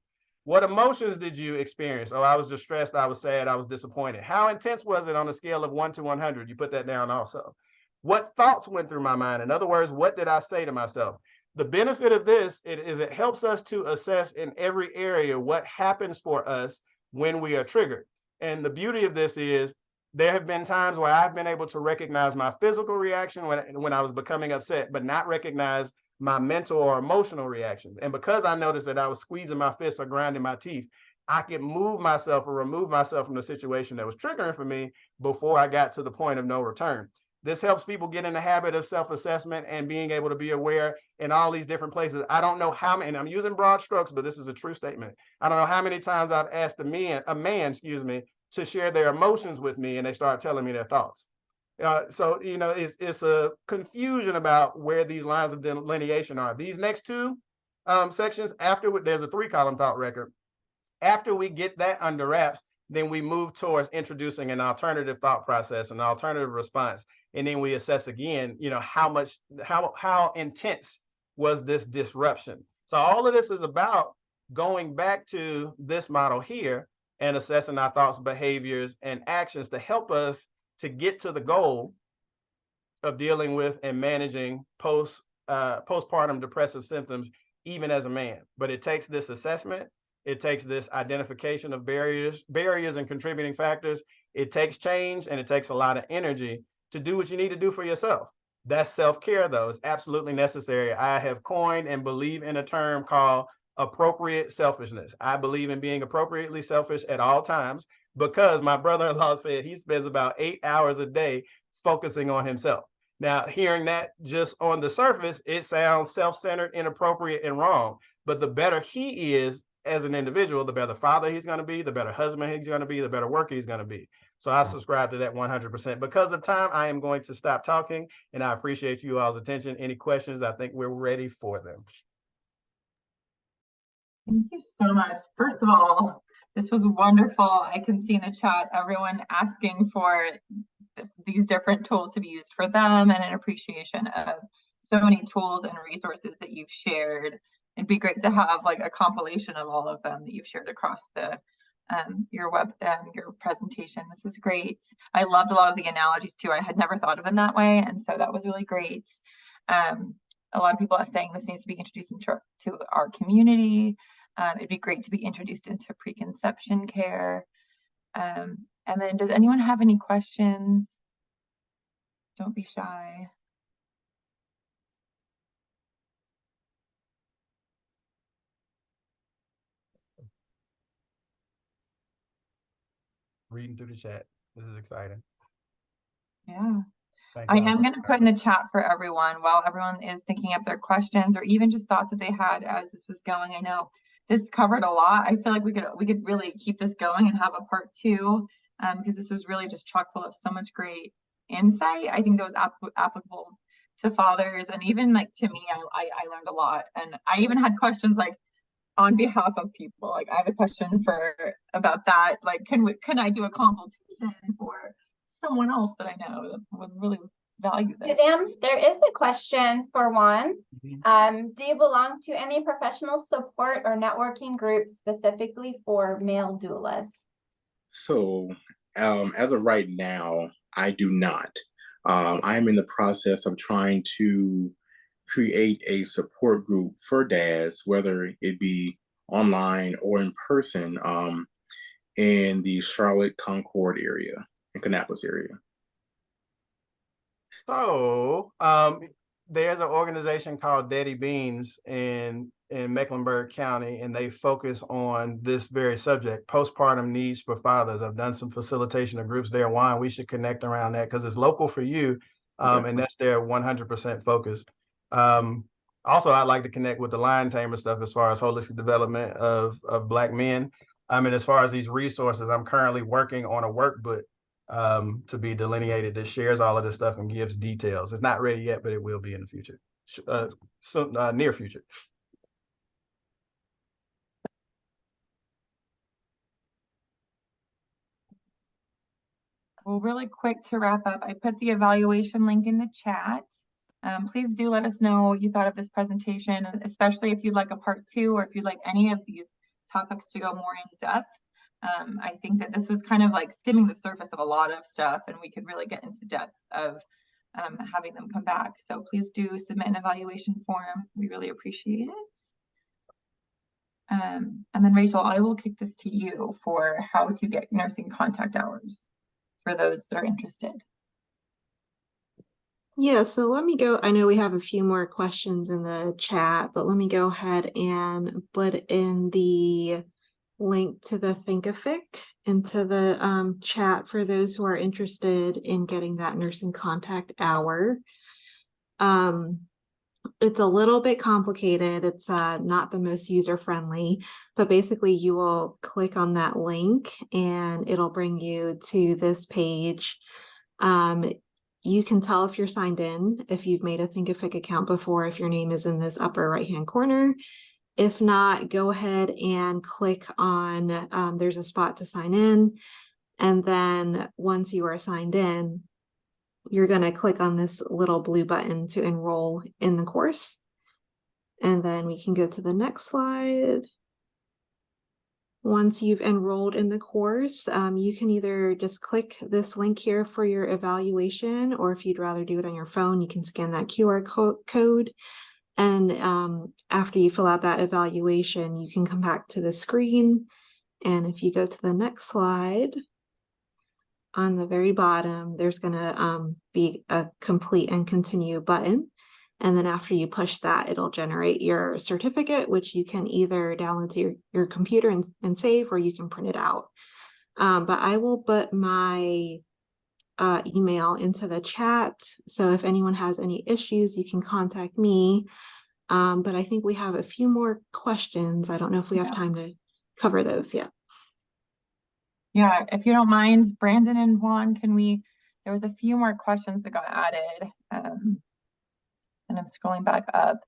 What emotions did you experience? Oh, I was distressed, I was sad, I was disappointed. How intense was it on a scale of 1 to 100? You put that down also. What thoughts went through my mind? In other words, what did I say to myself? The benefit of this is it helps us to assess in every area what happens for us when we are triggered. And the beauty of this is, there have been times where I've been able to recognize my physical reaction when I was becoming upset, but not recognize my mental or emotional reactions. And because I noticed that I was squeezing my fists or grinding my teeth, I could move myself or remove myself from the situation that was triggering for me before I got to the point of no return. This helps people get in the habit of self-assessment and being able to be aware in all these different places. I don't know how many, and I'm using broad strokes, but this is a true statement. I don't know how many times I've asked a man, to share their emotions with me, and they start telling me their thoughts. So, it's a confusion about where these lines of delineation are. These next two sections, there's a 3-column thought record. After we get that under wraps, then we move towards introducing an alternative thought process, an alternative response. And then we assess again, how intense was this disruption? So all of this is about going back to this model here and assessing our thoughts, behaviors, and actions to help us to get to the goal of dealing with and managing postpartum depressive symptoms, even as a man. But it takes this assessment. It takes this identification of barriers and contributing factors. It takes change, and it takes a lot of energy to do what you need to do for yourself. That's self-care, though. It's absolutely necessary. I have coined and believe in a term called appropriate selfishness. I believe in being appropriately selfish at all times, because my brother-in-law said he spends about 8 hours a day focusing on himself. Now, hearing that just on the surface, it sounds self-centered, inappropriate, and wrong. But the better he is as an individual, the better father he's going to be, the better husband he's going to be, the better worker he's going to be. So I subscribe to that 100%. Because of time, I am going to stop talking, and I appreciate you all's attention. Any questions? I think we're ready for them. Thank you so much. First of all, this was wonderful. I can see in the chat everyone asking for these different tools to be used for them, and an appreciation of so many tools and resources that you've shared. It'd be great to have like a compilation of all of them that you've shared across the your presentation. This is great. I loved a lot of the analogies too. I had never thought of it that way, and so that was really great. A lot of people are saying this needs to be introduced into our community. It'd be great to be introduced into preconception care. And then, does anyone have any questions? Don't be shy. Reading through the chat. This is exciting. Yeah. I am going to put in the chat for everyone while everyone is thinking up their questions or even just thoughts that they had as this was going. I know this covered a lot. I feel like we could really keep this going and have a part 2 because this was really just chock full of so much great insight. I think that was applicable to fathers, and even like to me, I learned a lot. And I even had questions like on behalf of people. Like I have a question about that. Like, can I do a consultation for someone else that I know that would really value this. Sam, there is a question for Juan. Mhm. Do you belong to any professional support or networking groups specifically for male doulas? So, as of right now, I do not. I'm in the process of trying to create a support group for dads, whether it be online or in person, in the Charlotte Concord area, in Kannapolis area. So, there's an organization called Daddy Beans in Mecklenburg County, and they focus on this very subject, postpartum needs for fathers. I've done some facilitation of groups there. Juan, we should connect around that because it's local for you, Okay. and that's their 100% focus. Also, I'd like to connect with the lion tamer stuff as far as holistic development of Black men. And as far as these resources, I'm currently working on a workbook to be delineated that shares all of this stuff and gives details. It's not ready yet, but it will be in the future, near future. Well, really quick to wrap up, I put the evaluation link in the chat. Please do let us know what you thought of this presentation, especially if you'd like a part 2 or if you'd like any of these topics to go more in depth. I think that this was kind of like skimming the surface of a lot of stuff, and we could really get into depth of having them come back. So please do submit an evaluation form. We really appreciate it. And then Rachel, I will kick this to you for how to get nursing contact hours for those that are interested. Yeah, so let me go. I know we have a few more questions in the chat, but let me go ahead and put in the link to the Thinkific into the chat for those who are interested in getting that nursing contact hour. It's a little bit complicated. It's not the most user-friendly, but basically you will click on that link and it'll bring you to this page. You can tell if you're signed in, if you've made a Thinkific account before, if your name is in this upper right-hand corner. If not, go ahead and click on, there's a spot to sign in. And then once you are signed in, you're going to click on this little blue button to enroll in the course. And then we can go to the next slide. Once you've enrolled in the course, you can either just click this link here for your evaluation, or if you'd rather do it on your phone, you can scan that QR code. And after you fill out that evaluation, you can come back to the screen. And if you go to the next slide, on the very bottom, there's going to be a complete and continue button. And then after you push that, it'll generate your certificate, which you can either download to your computer and save, or you can print it out. But I will put my email into the chat. So if anyone has any issues, you can contact me. But I think we have a few more questions. I don't know if we have time to cover those yet. Yeah, if you don't mind, Brandon and Juan, there was a few more questions that got added. And I'm scrolling back up.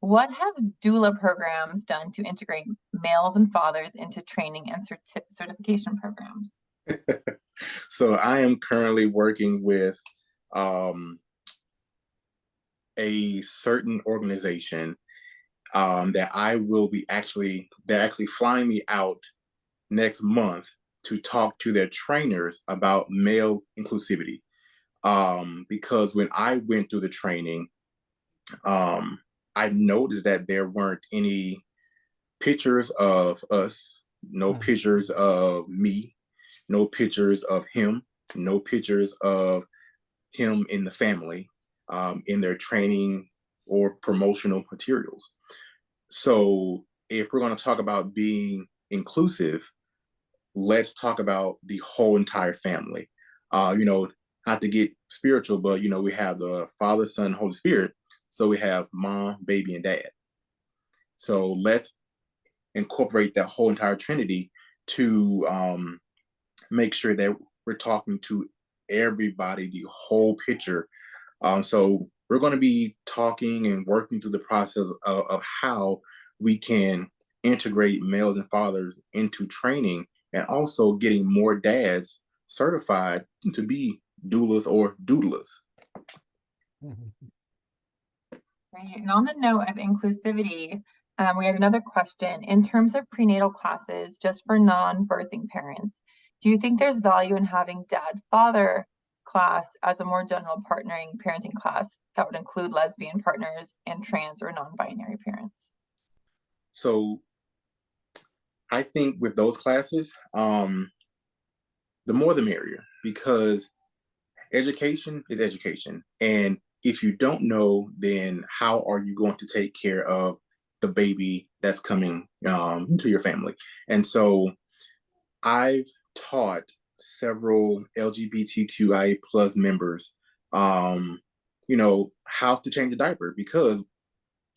What have doula programs done to integrate males and fathers into training and certification programs? So I am currently working with a certain organization that they're actually flying me out next month to talk to their trainers about male inclusivity. Because when I went through the training, I noticed that there weren't any pictures of us, no pictures of me, no pictures of him, no pictures of him in the family, in their training or promotional materials. So if we're going to talk about being inclusive, let's talk about the whole entire family. Not to get spiritual, but we have the Father, Son, Holy Spirit. So we have mom, baby, and dad. So let's incorporate that whole entire Trinity to make sure that we're talking to everybody, the whole picture. So we're going to be talking and working through the process of how we can integrate males and fathers into training, and also getting more dads certified to be doulas or doodlers. Right. And on the note of inclusivity, we had another question. In terms of prenatal classes, just for non-birthing parents, do you think there's value in having dad-father class as a more general partnering parenting class that would include lesbian partners and trans or non-binary parents? So I think with those classes, the more the merrier, because education is education. And if you don't know, then how are you going to take care of the baby that's coming to your family? And so I've taught several LGBTQIA plus members, how to change a diaper, because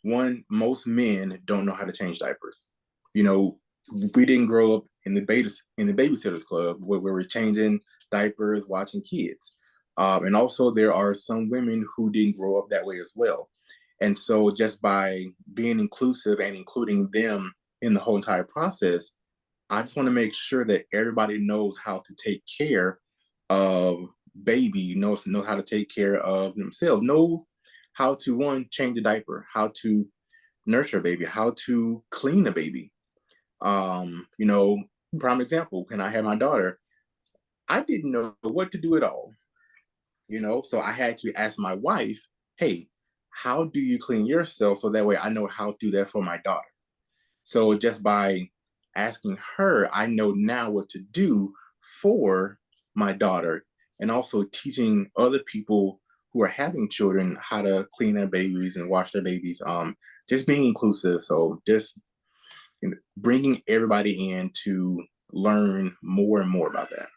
most men don't know how to change diapers. We didn't grow up in the babysitters club where we're changing diapers, watching kids. And also there are some women who didn't grow up that way as well. And so just by being inclusive and including them in the whole entire process, I just want to make sure that everybody knows how to take care of baby, knows how to take care of themselves, know how to, one, change a diaper, how to nurture a baby, how to clean a baby. Prime example, when I had my daughter, I didn't know what to do at all. So I had to ask my wife, hey, how do you clean yourself? So that way I know how to do that for my daughter. So just by asking her, I know now what to do for my daughter, and also teaching other people who are having children how to clean their babies and wash their babies. Just being inclusive. So just bringing everybody in to learn more and more about that.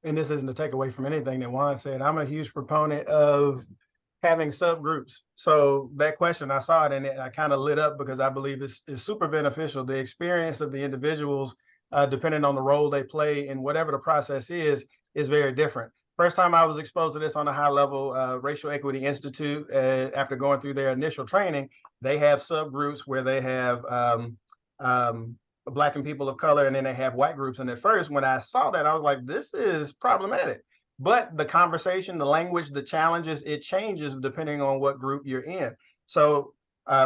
And this isn't a takeaway from anything that Juan said, I'm a huge proponent of having subgroups. So that question, I saw it and I kind of lit up because I believe it's super beneficial. The experience of the individuals, depending on the role they play in whatever the process is very different. First time I was exposed to this on a high level, Racial Equity Institute, after going through their initial training, they have subgroups where they have Black and people of color, and then they have white groups. And at first, when I saw that, I was like, this is problematic. But the conversation, the language, the challenges, it changes depending on what group you're in. So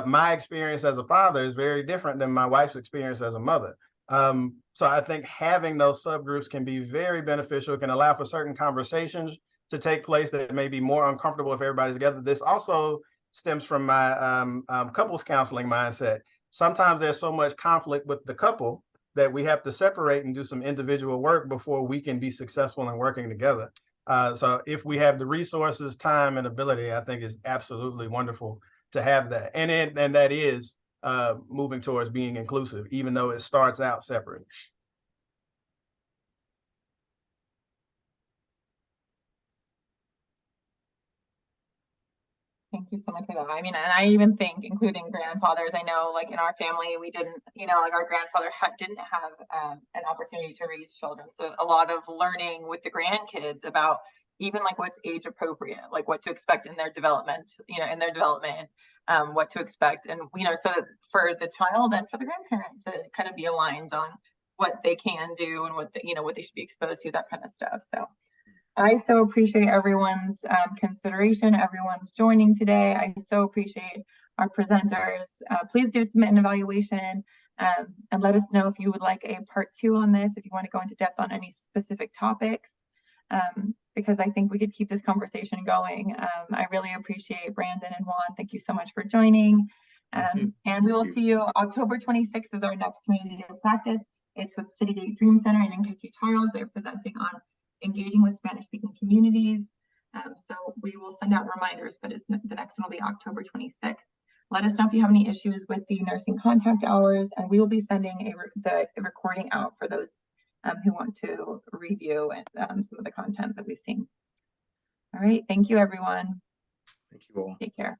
my experience as a father is very different than my wife's experience as a mother. So I think having those subgroups can be very beneficial, can allow for certain conversations to take place that may be more uncomfortable if everybody's together. This also stems from my couples counseling mindset. Sometimes there's so much conflict with the couple that we have to separate and do some individual work before we can be successful in working together. So if we have the resources, time, and ability, I think it's absolutely wonderful to have that. And that is moving towards being inclusive, even though it starts out separate. Thank you so much for that. I mean, and I even think including grandfathers, I know like in our family, we didn't, like our grandfather didn't have an opportunity to raise children. So a lot of learning with the grandkids about even like what's age appropriate, like what to expect in their development, what to expect. And, so for the child and for the grandparent to kind of be aligned on what they can do and what they should be exposed to, that kind of stuff. So I so appreciate everyone's consideration, everyone's joining today. I so appreciate our presenters. Please do submit an evaluation and let us know if you would like a part 2 on this, if you want to go into depth on any specific topics, because I think we could keep this conversation going. I really appreciate Brandon and Juan. Thank you so much for joining. And we will see you October 26th is our next community of practice. It's with Citygate Dream Center in Nkechi Charles. They're presenting on engaging with Spanish-speaking communities. So we will send out reminders, but the next one will be October 26th. Let us know if you have any issues with the nursing contact hours, and we will be sending the recording out for those who want to review some of the content that we've seen. All right, thank you, everyone. Thank you all. Take care.